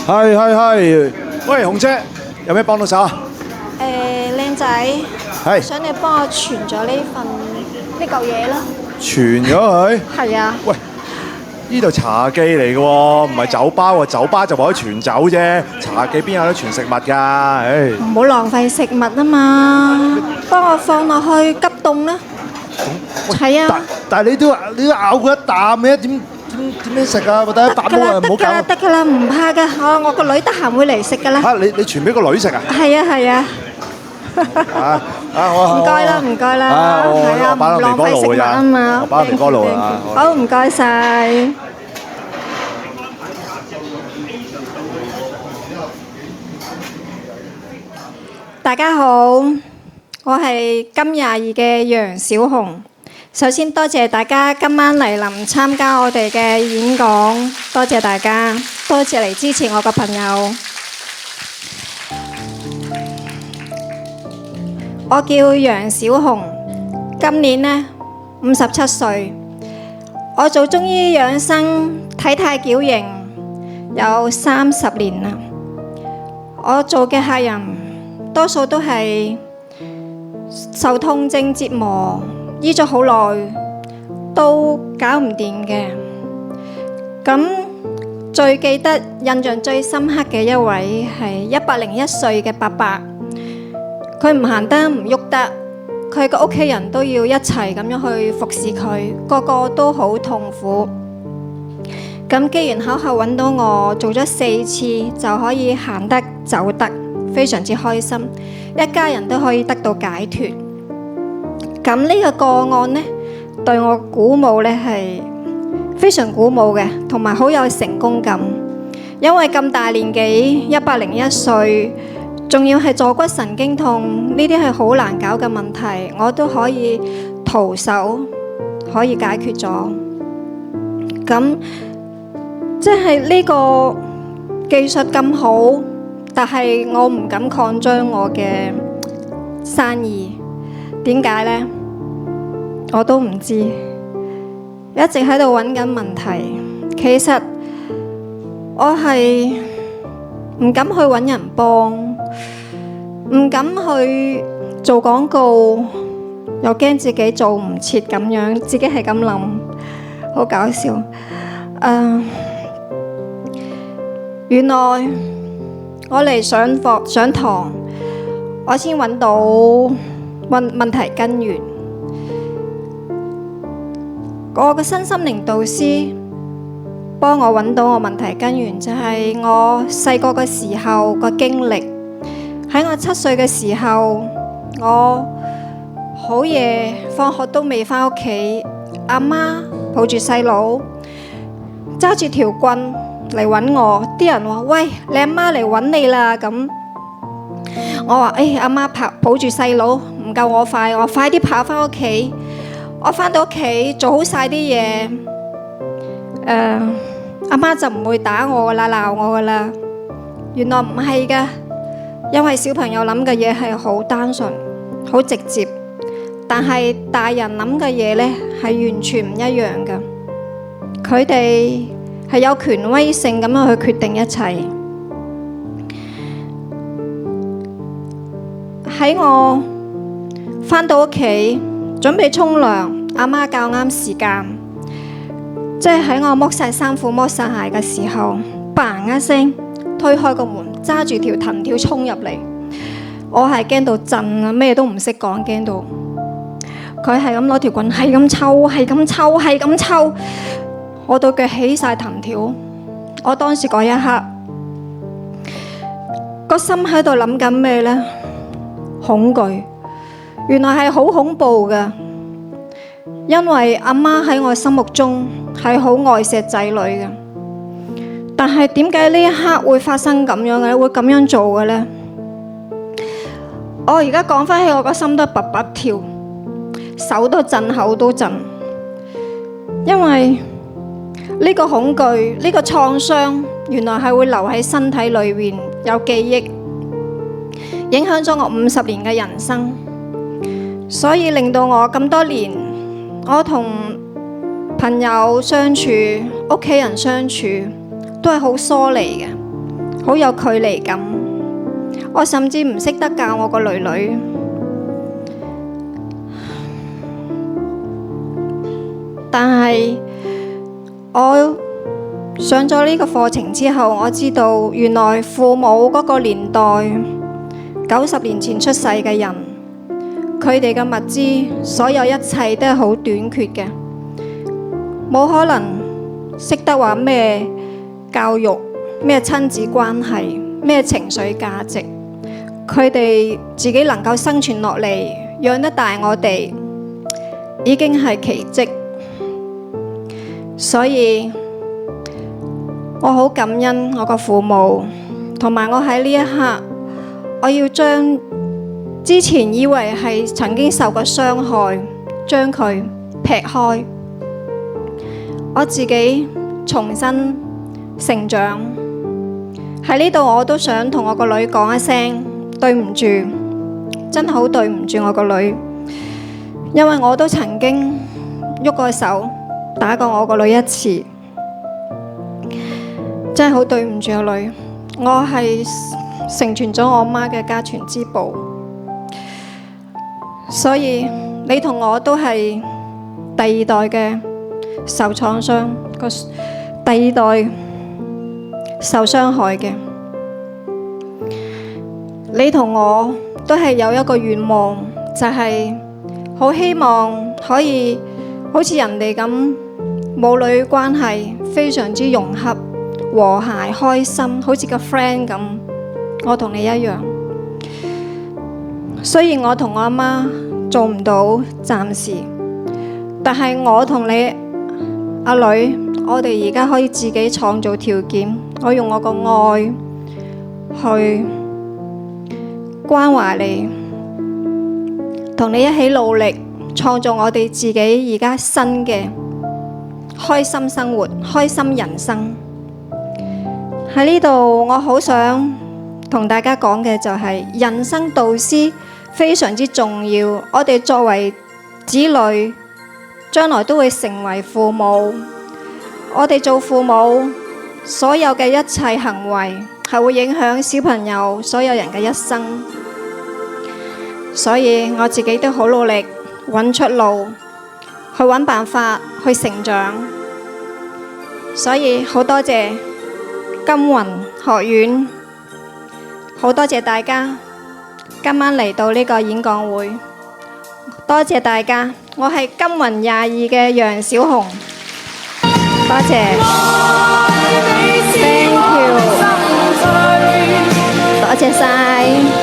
係，喂，紅姐，有咩幫到手啊？靚仔，係想你幫我傳咗呢嚿嘢啦。傳咗佢？係啊，喂，呢度茶記嚟嘅喎，唔係酒吧喎，酒吧就話可以傳酒啫，茶記邊有得傳食物㗎？唉，唔好浪費食物啊嘛，幫我放落去急凍啦。係啊，但係你都咬過一啖嘅，點樣食啊？我第一啖都唔好搞。得㗎啦，唔怕㗎，我個女得閒會嚟食㗎啦。嚇，你傳俾個女食啊？係啊。唔該啦，係啊，唔浪費食物啊嘛。我擺落微波爐啊。好，唔該晒。大家好，我係金廿二嘅楊小紅。首先多謝大家今晚嚟臨參加我哋嘅演講，多謝大家，多謝嚟支持我嘅朋友。我叫楊小紅，今年呢57歲。我做中醫養生體態矯形有30年啦。我做嘅客人多數都係受痛症折磨，醫咗好耐都搞唔掂嘅。咁最記得印象最深刻嘅一位係101歲嘅伯伯。佢唔行得唔喐得，佢個屋企人都要一齊咁樣去服侍佢，個個都好痛苦。咁機緣巧合揾到我，做咗4次就可以行得走得，非常之開心，一家人都可以得到解脫。咁呢個個案呢，對我鼓舞呢係非常鼓舞嘅，同埋好有成功感。因為咁大年紀101歲，仲要係坐骨神經痛，呢啲係好難搞嘅問題，我都可以徒手可以解決咗。咁即係呢個技術咁好，但係我唔敢擴張我嘅生意。點解呢？我都唔知，一直喺度揾緊問題。其實我係唔敢去揾人幫，唔敢去做廣告，又驚自己做唔切咁樣，自己係咁諗，好搞笑。原來我嚟上堂，我先揾到問題根源。我嘅身心靈導師幫我揾到我問題根源，就係我細個嘅時候個經歷。喺我7歲嘅時候，我好夜放學都未返屋企，阿媽抱住細佬，揸住條棍嚟揾我。啲人話：喂，你阿媽嚟揾你啦！咁我話：阿媽抱住細佬唔夠我快，我快啲跑返屋企。我返到屋企做好晒啲嘢，阿媽就唔會打我噶啦，鬧我噶啦。原來唔係噶，因為小朋友諗嘅嘢係好單純、好直接，但係大人諗嘅嘢呢係完全唔一樣噶。佢哋係有權威性咁樣去決定一切。喺我返到屋企準備沖涼，阿媽較啱時間，即係喺我剝晒衫褲、剝晒鞋嘅時候，bang一聲推開個門，揸住條藤條衝入嚟。我係驚到震啊，咩都唔識講，驚到佢係咁攞條棍，係咁抽，係咁抽，係咁抽，我對腳起晒藤條。我當時嗰一刻個心喺度諗緊咩呢？恐懼。原來係好恐怖㗎，因為阿媽喺我心目中係好愛錫仔女嘅，但係點解呢一刻會發生咁樣嘅，會咁樣做嘅呢？我而家講返起，我個心都拔拔跳，手都震，口都震，因為呢個恐懼，呢個創傷，原來係會留喺身體裏面，有記憶，影響咗我50年嘅人生。所以令到我咁多年，我同朋友相處、屋企人相處都係好疏離嘅，好有距離感。我甚至唔識得教我個女女。但係我上咗呢個課程之後，我知道原來父母嗰個年代，90年前出世嘅人，佢哋嘅物資，所有一切都係好短缺嘅，冇可能識得話咩教育、咩親子關係、咩情緒價值。佢哋自己能夠生存落嚟，養得大我哋，已經係奇蹟。所以我好感恩我個父母，同埋我喺呢一刻，我要將之前以為係曾經受過傷害，將佢劈開，我自己重新成長。喺呢度我都想同我個女講一聲對唔住，真係好對唔住我個女，因為我都曾經喐過手打過我個女一次，真係好對唔住個女。我係承傳咗我媽嘅家傳之寶，所以你同我都係第二代嘅受創傷，第二代受傷害嘅。你同我都係有一個願望，就係好希望可以好似人哋咁母女關係非常之融洽、和諧、開心，好似個 friend 咁。我同你一樣，雖然我同我阿媽做唔到，暫時，但係我同你阿女，我哋而家可以自己創造條件，我用我個愛去關懷你，同你一起努力，創造我哋自己而家新嘅開心生活、開心人生。喺呢度，我好想同大家講嘅就係人生導師非常之重要。我哋作為子女，將來都會成為父母。我哋做父母，所有嘅一切行為係會影響小朋友所有人嘅一生。所以我自己都好努力揾出路，去揾辦法去成長。所以好多謝金雲學院，好多謝大家今晚嚟到呢個演講會，多謝大家。我係金雲22嘅楊小紅，多謝 ，Thank you，多謝晒。